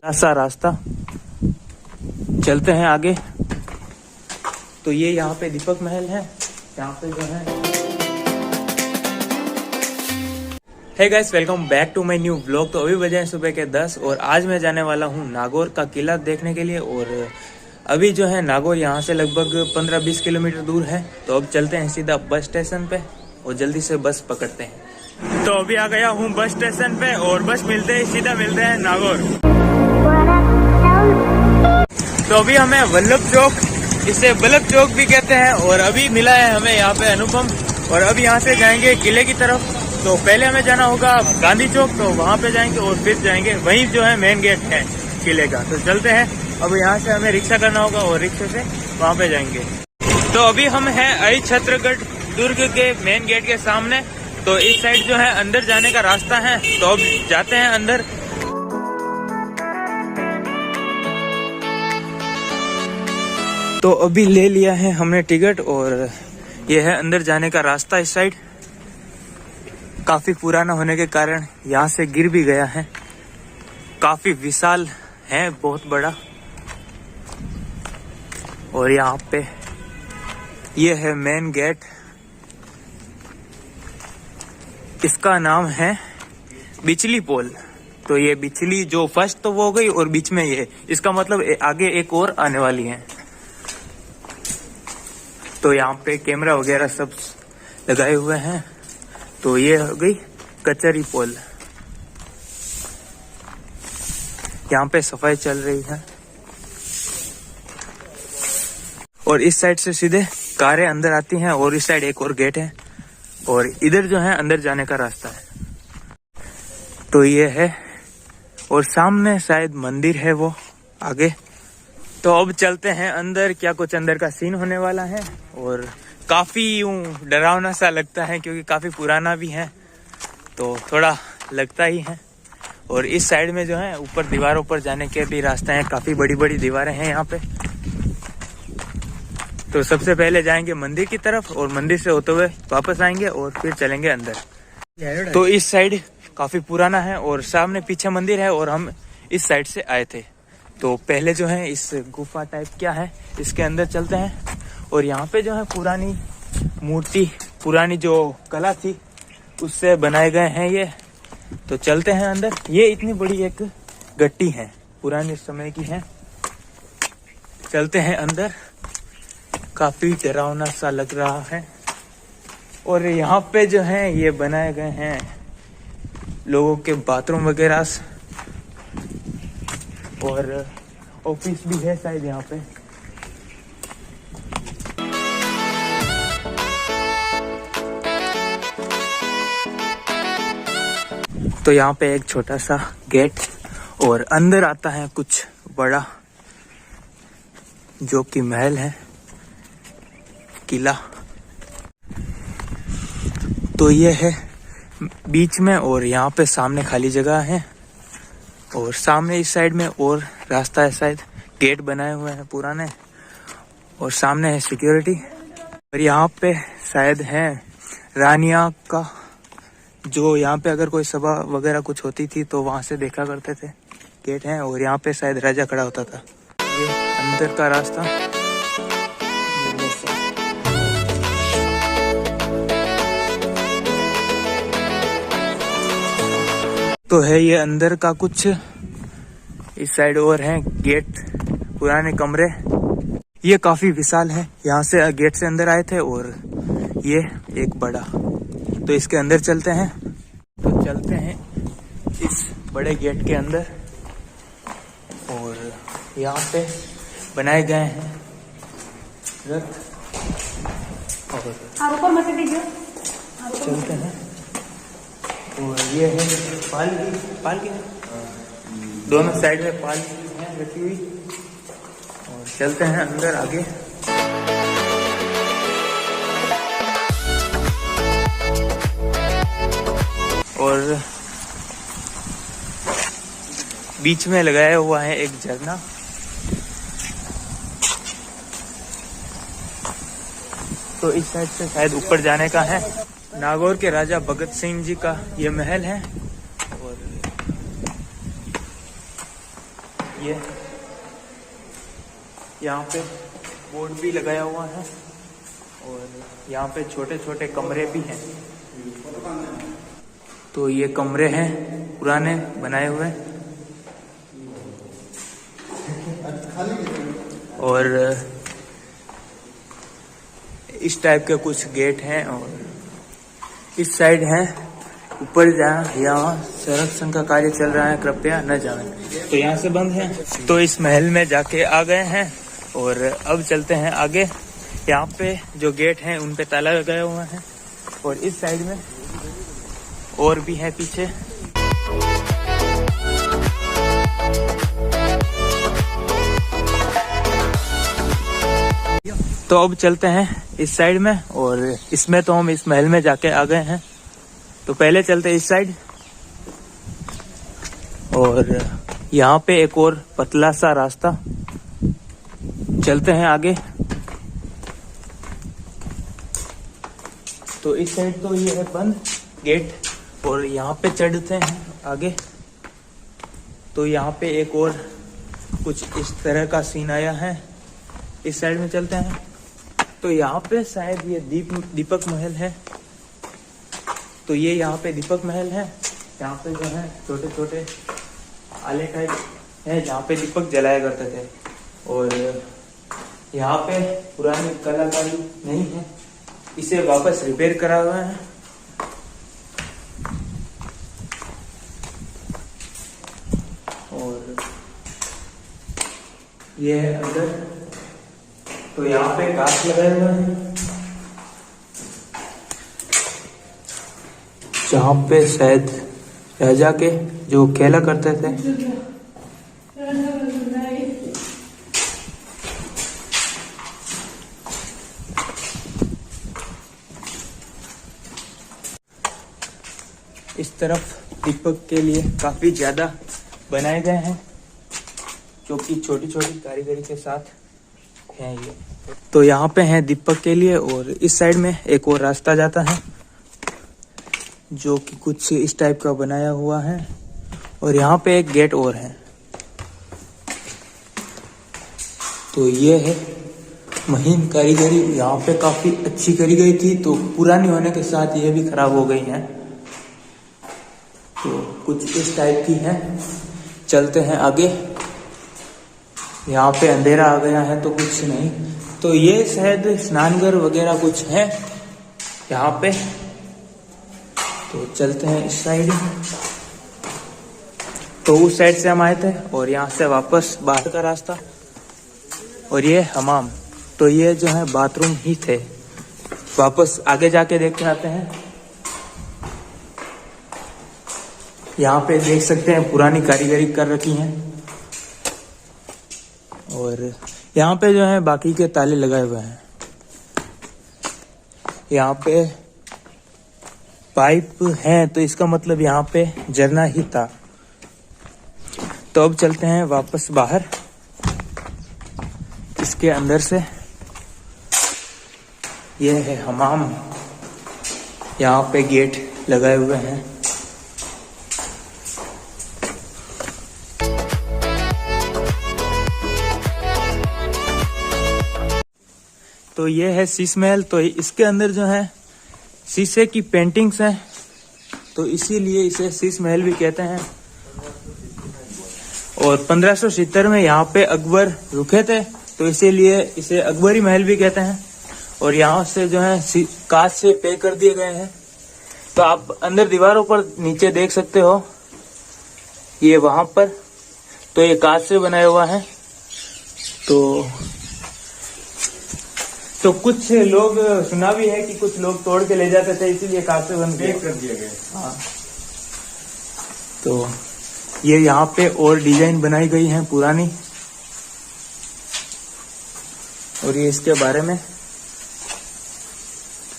सा रास्ता, चलते हैं आगे। तो ये यहाँ पे दीपक महल है, यहाँ पे जो है। Hey guys, welcome back to my new vlog. तो अभी बजे हैं सुबह के 10 और आज मैं जाने वाला हूँ नागौर का किला देखने के लिए। और अभी जो है नागौर यहाँ से लगभग 15-20 किलोमीटर दूर है। तो अब चलते हैं सीधा बस स्टेशन पे और जल्दी से बस पकड़ते हैं। तो अभी आ गया हूँ बस स्टेशन पे और बस मिलते ही सीधा मिलते हैं नागौर। तो अभी हमें वल्लभ चौक, इसे बल्लभ चौक भी कहते हैं, और अभी मिला है हमें यहाँ पे अनुपम। और अभी यहाँ से जाएंगे किले की तरफ। तो पहले हमें जाना होगा गांधी चौक, तो वहाँ पे जाएंगे और फिर जाएंगे, वहीं जो है मेन गेट है किले का। तो चलते हैं। अब यहाँ से हमें रिक्शा करना होगा और रिक्शे से वहाँ पे जाएंगे। तो अभी हम हैं अहिच्छत्रगढ़ दुर्ग के मेन गेट के सामने। तो इस साइड जो है अंदर जाने का रास्ता है। तो अब जाते हैं अंदर। तो अभी ले लिया है हमने टिकट और ये है अंदर जाने का रास्ता। इस साइड काफी पुराना होने के कारण यहाँ से गिर भी गया है। काफी विशाल है, बहुत बड़ा। और यहाँ पे ये है मेन गेट। इसका नाम है बिचली पोल। तो ये बिचली जो फर्स्ट तो वो हो गई और बीच में ये, इसका मतलब आगे एक और आने वाली है। तो यहाँ पे कैमरा वगैरह सब लगाए हुए हैं। तो ये हो गई कचहरी पोल। यहाँ पे सफाई चल रही है और इस साइड से सीधे कारें अंदर आती हैं और इस साइड एक और गेट है और इधर जो है अंदर जाने का रास्ता है। तो ये है और सामने शायद मंदिर है वो आगे। तो अब चलते हैं अंदर। क्या कुछ अंदर का सीन होने वाला है और काफी यूं डरावना सा लगता है क्योंकि काफी पुराना भी है, तो थोड़ा लगता ही है। और इस साइड में जो है ऊपर दीवारों पर जाने के भी रास्ते हैं। काफी बड़ी बड़ी दीवारें हैं यहाँ पे। तो सबसे पहले जाएंगे मंदिर की तरफ और मंदिर से होते हुए वापस आएंगे और फिर चलेंगे अंदर। तो इस साइड काफी पुराना है और सामने पीछे मंदिर है और हम इस साइड से आए थे। तो पहले जो है इस गुफा टाइप क्या है इसके अंदर चलते हैं। और यहाँ पे जो है पुरानी मूर्ति, पुरानी जो कला थी उससे बनाए गए हैं ये। तो चलते हैं अंदर। ये इतनी बड़ी एक गट्टी है, पुराने समय की है। चलते हैं अंदर। काफी डरावना सा लग रहा है। और यहाँ पे जो है ये बनाए गए हैं लोगों के बाथरूम वगैरह और ऑफिस भी है शायद यहाँ पे। तो यहाँ पे एक छोटा सा गेट और अंदर आता है कुछ बड़ा जो कि महल है, किला। तो ये है बीच में और यहाँ पे सामने खाली जगह है और सामने इस साइड में और रास्ता है, शायद गेट बनाए हुए हैं पुराने। और सामने है सिक्योरिटी। और यहाँ पे शायद है रानिया का, जो यहाँ पे अगर कोई सभा वगैरह कुछ होती थी तो वहां से देखा करते थे। गेट है और यहाँ पे शायद राजा खड़ा होता था। ये अंदर का रास्ता। तो है ये अंदर का कुछ। इस साइड और है गेट, पुराने कमरे। ये काफी विशाल है। यहाँ से गेट से अंदर आए थे और ये एक बड़ा। तो इसके अंदर चलते हैं। तो चलते हैं इस बड़े गेट के अंदर और यहाँ पे बनाए गए हैं रथ। और ऊपर मत दीजिए। चलते हैं। और ये है पालकी दोनों साइड में पालकी है रखी हुई। और चलते हैं अंदर आगे। और बीच में लगाया हुआ है एक झरना। तो इस साइड से शायद ऊपर जाने का है। नागौर के राजा भगत सिंह जी का ये महल है। और ये यहाँ पे बोर्ड भी लगाया हुआ है और यहाँ पे छोटे छोटे कमरे भी हैं। तो ये कमरे हैं पुराने बनाए हुए और इस टाइप के कुछ गेट हैं और इस साइड है ऊपर जहाँ यहाँ संरक्षण का कार्य चल रहा है, कृपया न जाएं। तो यहाँ से बंद है। तो इस महल में जाके आ गए हैं और अब चलते हैं आगे। यहाँ पे जो गेट हैं उन पे ताला लगाया हुआ है और इस साइड में और भी है पीछे। तो अब चलते हैं इस साइड में और इसमें तो हम इस महल में जाके आ गए हैं। तो पहले चलते हैं इस साइड और यहाँ पे एक और पतला सा रास्ता, चलते हैं आगे। तो इस साइड तो ये है बंद गेट और यहाँ पे चढ़ते हैं आगे। तो यहाँ पे एक और कुछ इस तरह का सीन आया है। इस साइड में चलते हैं। तो यहाँ पे शायद ये दीपक महल है। तो ये यहाँ पे दीपक महल है। यहाँ पे जो है छोटे छोटे आले टाइप है जहाँ पे दीपक जलाया करते थे और यहाँ पे पुरानी कलाकारी नहीं है, इसे वापस रिपेयर करा हुआ है। और ये है अंदर। तो यहाँ पे कांच लगाए हुए हैं जहाँ पे शायद राजा के जो खेला करते थे। इस तरफ दीपक के लिए काफी ज्यादा बनाए गए हैं जो कि छोटी छोटी कारीगरी के साथ हैं ये। तो यहाँ पे है दीपक के लिए और इस साइड में एक और रास्ता जाता है जो कि कुछ इस टाइप का बनाया हुआ है और यहाँ पे एक गेट और है। तो ये है महीन कारीगरी, यहाँ पे काफी अच्छी करी गई थी। तो पुरानी होने के साथ ये भी खराब हो गई है। तो कुछ इस टाइप की है। चलते हैं आगे। यहाँ पे अंधेरा आ गया है तो कुछ नहीं। तो ये शायद स्नानघर वगैरह कुछ है यहाँ पे। तो चलते हैं इस साइड। तो उस साइड से हम आए थे और यहाँ से वापस बाहर का रास्ता और ये हमाम। तो ये जो है बाथरूम ही थे। वापस आगे जाके देख के आते हैं। यहाँ पे देख सकते हैं पुरानी कारीगरी कर रखी है और यहाँ पे जो है बाकी के ताले लगाए हुए हैं। यहाँ पे पाइप है तो इसका मतलब यहाँ पे झरना ही था। तो अब चलते हैं वापस बाहर इसके अंदर से। ये है हमाम, यहाँ पे गेट लगाए हुए हैं। तो ये है शीश महल। तो इसके अंदर जो है शीशे की पेंटिंग्स हैं तो इसीलिए इसे शीश महल भी कहते हैं। और 1570 में यहाँ पे अकबर रुके थे तो इसीलिए इसे अकबरी महल भी कहते हैं। और यहाँ से जो है कांच से पे कर दिए गए हैं। तो आप अंदर दीवारों पर नीचे देख सकते हो, ये वहां पर तो ये कांच से बनाया हुआ है। तो कुछ लोग सुना भी है कि कुछ लोग तोड़ के ले जाते थे, इसीलिए कांच से बन के कर दिया गया। हाँ, तो ये यहाँ पे और डिजाइन बनाई गई है पुरानी। और ये इसके बारे में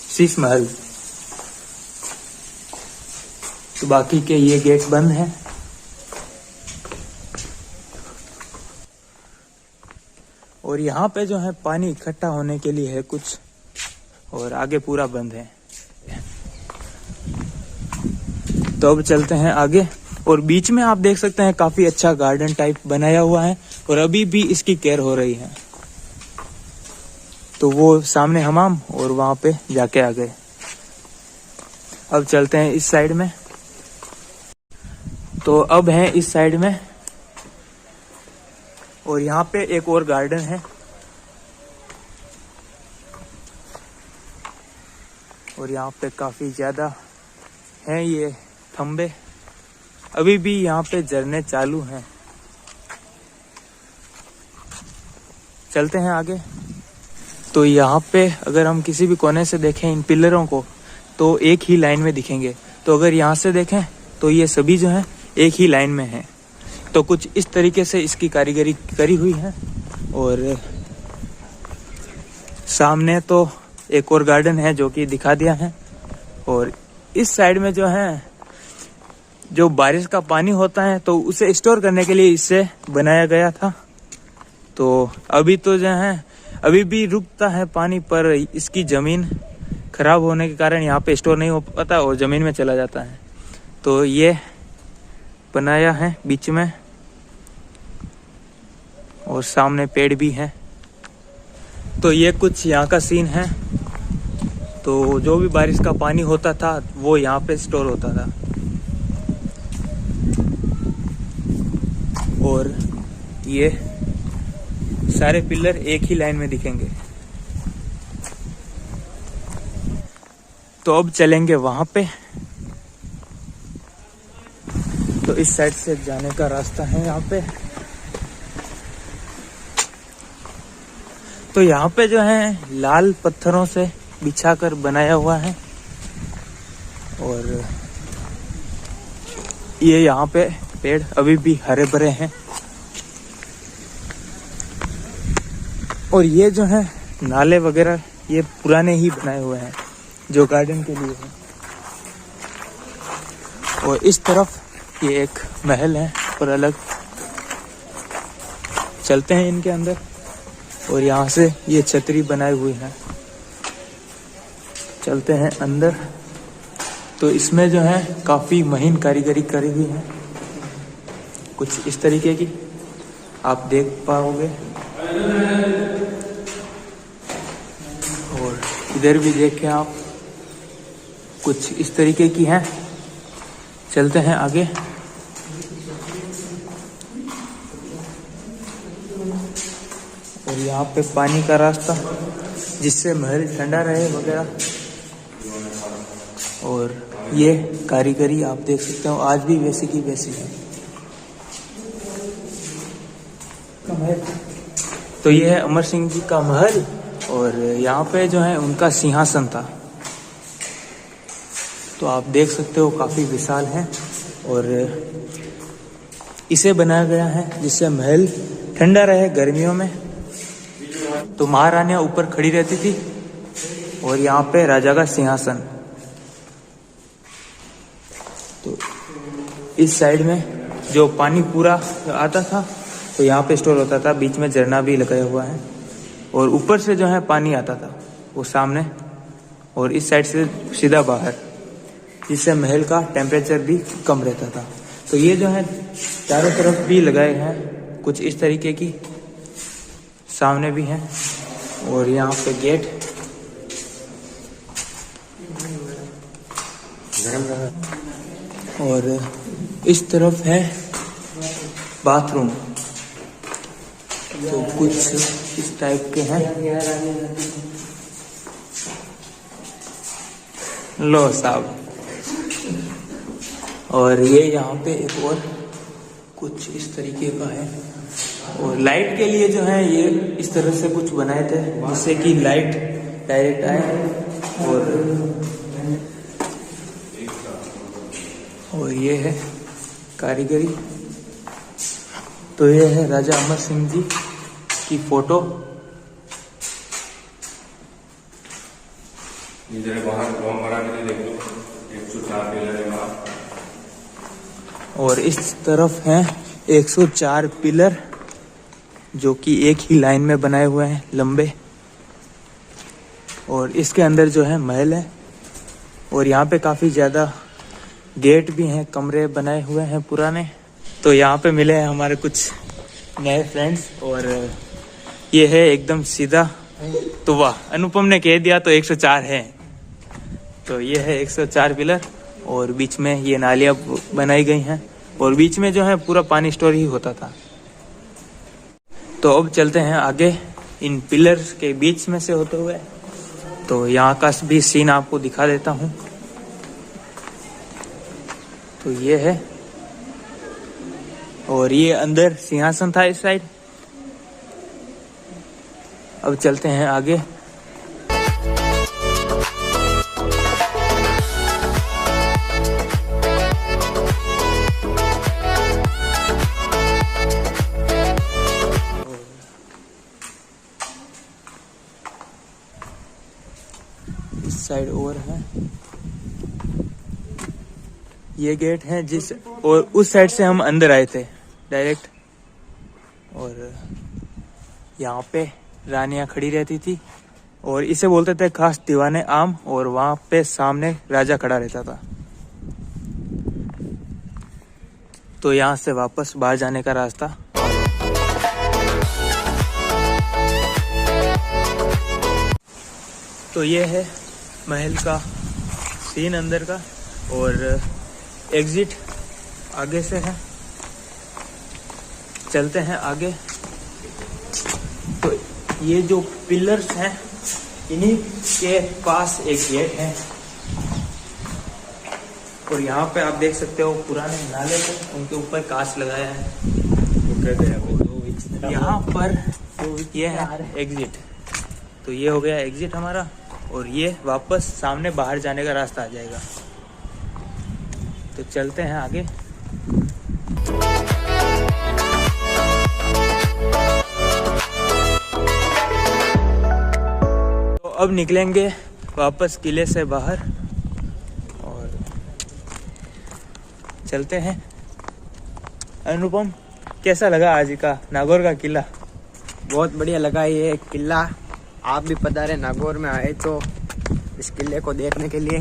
शीश महल। तो बाकी के ये गेट बंद हैं। और यहाँ पे जो है पानी इकट्ठा होने के लिए है कुछ, और आगे पूरा बंद है। तो अब चलते हैं आगे। और बीच में आप देख सकते हैं काफी अच्छा गार्डन टाइप बनाया हुआ है और अभी भी इसकी केयर हो रही है। तो वो सामने हमाम और वहां पे जाके आ गए। अब चलते हैं इस साइड में। तो अब है इस साइड में और यहाँ पे एक और गार्डन है और यहाँ पे काफी ज्यादा है ये खंबे। अभी भी यहाँ पे झरने चालू हैं। चलते हैं आगे। तो यहाँ पे अगर हम किसी भी कोने से देखें इन पिलरों को तो एक ही लाइन में दिखेंगे। तो अगर यहाँ से देखें तो ये सभी जो हैं एक ही लाइन में हैं। तो कुछ इस तरीके से इसकी कारीगरी करी हुई है। और सामने तो एक और गार्डन है जो कि दिखा दिया है। और इस साइड में जो है जो बारिश का पानी होता है तो उसे स्टोर करने के लिए इसे बनाया गया था। तो अभी तो जो है अभी भी रुकता है पानी, पर इसकी ज़मीन खराब होने के कारण यहाँ पे स्टोर नहीं हो पाता और ज़मीन में चला जाता है। तो ये बनाया है बीच में और सामने पेड़ भी है। तो ये कुछ यहाँ का सीन है। तो जो भी बारिश का पानी होता था वो यहाँ पे स्टोर होता था। और ये सारे पिलर एक ही लाइन में दिखेंगे। तो अब चलेंगे वहां पे। तो इस साइड से जाने का रास्ता है यहाँ पे। तो यहाँ पे जो है लाल पत्थरों से बिछाकर बनाया हुआ है और ये यहाँ पे पेड़ अभी भी हरे भरे हैं। और ये जो है नाले वगैरह ये पुराने ही बनाए हुए हैं जो गार्डन के लिए है। और इस तरफ ये एक महल है और अलग। चलते हैं इनके अंदर। और यहाँ से ये छतरी बनाई हुई है। चलते हैं अंदर। तो इसमें जो है काफ़ी महीन कारीगरी करी हुई है, कुछ इस तरीके की आप देख पाओगे। और इधर भी देखें आप, कुछ इस तरीके की है। चलते हैं आगे। और यहाँ पे पानी का रास्ता जिससे महल ठंडा रहे वगैरह। और ये कारीगरी आप देख सकते हो आज भी वैसी की वैसी है। तो ये है अमर सिंह जी का महल और यहाँ पे जो है उनका सिंहासन था। तो आप देख सकते हो काफ़ी विशाल है और इसे बनाया गया है जिससे महल ठंडा रहे गर्मियों में। तो महारानियाँ ऊपर खड़ी रहती थी और यहाँ पे राजा का सिंहासन। तो इस साइड में जो पानी पूरा आता था तो यहाँ पे स्टोर होता था। बीच में झरना भी लगाया हुआ है और ऊपर से जो है पानी आता था वो सामने और इस साइड से सीधा बाहर, जिससे महल का टेम्परेचर भी कम रहता था। तो ये जो है चारों तरफ भी लगाए हैं कुछ इस तरीके की, सामने भी हैं। और यहाँ पे गेट और इस तरफ है बाथरूम। तो कुछ इस टाइप के हैं। लो साहब। और ये यहाँ पे एक और कुछ इस तरीके का है। और लाइट के लिए जो है ये इस तरह से कुछ बनाए थे जिससे कि लाइट डायरेक्ट आए। और ये है कारीगरी। तो ये है राजा अमर सिंह जी की फोटो। और इस तरफ हैं 104 पिलर जो कि एक ही लाइन में बनाए हुए हैं लंबे। और इसके अंदर जो है महल है और यहाँ पे काफ़ी ज़्यादा गेट भी हैं, कमरे बनाए हुए हैं पुराने। तो यहाँ पे मिले हैं हमारे कुछ नए फ्रेंड्स और ये है एकदम सीधा तुवा। अनुपम ने कह दिया तो 104 है। तो ये है 104 पिलर और बीच में ये नालियाँ बनाई गई हैं और बीच में जो है पूरा पानी स्टोर ही होता था। तो अब चलते हैं आगे इन पिलर्स के बीच में से होते हुए। तो यहाँ का भी सीन आपको दिखा देता हूँ। तो ये है और ये अंदर सिंहासन था इस साइड। अब चलते हैं आगे। इस साइड और है ये गेट है जिस और उस साइड से हम अंदर आए थे डायरेक्ट। और यहाँ पे रानियां खड़ी रहती थी और इसे बोलते थे खास दीवाने आम। और वहां पे सामने राजा खड़ा रहता था। तो यहाँ से वापस बाहर जाने का रास्ता। तो ये है महल का सीन अंदर का और एग्जिट आगे से है। चलते हैं आगे। तो ये जो पिलर्स हैं इन्हीं के पास एक गेट है और यहाँ पे आप देख सकते हो पुराने नाले थे, उनके ऊपर कांच लगाया है। यहाँ पर ये है एग्जिट। तो ये हो गया एग्जिट हमारा और ये वापस सामने बाहर जाने का रास्ता आ जाएगा। तो चलते हैं आगे। तो अब निकलेंगे वापस किले से बाहर और चलते हैं। अनुपम कैसा लगा आज का नागौर का किला? बहुत बढ़िया लगा ये किला। आप भी पधारे नागौर में आए तो इस किले को देखने के लिए।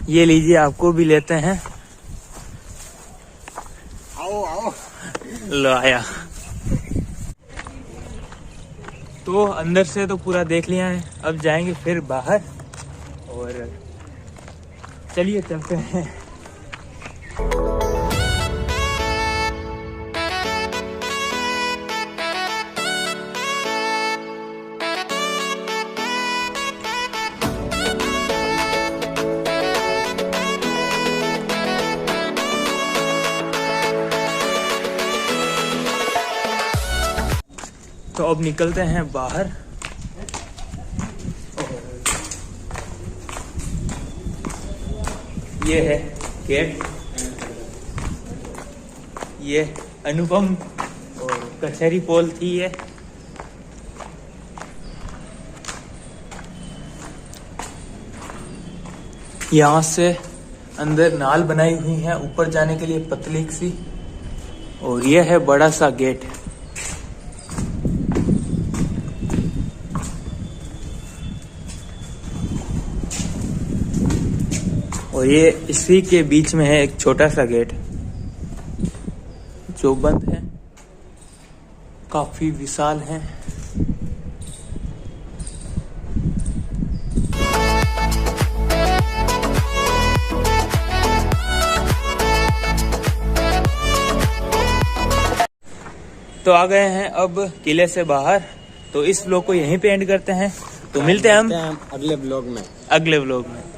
ये लीजिए, आपको भी लेते हैं। आओ आओ। लो आया। तो अंदर से तो पूरा देख लिया है, अब जाएंगे फिर बाहर और चलिए चलते हैं। तो अब निकलते हैं बाहर। ये है गेट। ये अनुपम और कचहरी पोल थी ये। यहाँ से अंदर नाल बनाई हुई है ऊपर जाने के लिए पतली सी। और ये है बड़ा सा गेट। और ये इसी के बीच में है एक छोटा सा गेट जो बंद है, काफी विशाल है। तो आ गए हैं अब किले से बाहर। तो इस व्लॉग को यहीं पे एंड करते हैं। तो मिलते हैं हम अगले ब्लॉग में। अगले व्लॉग में।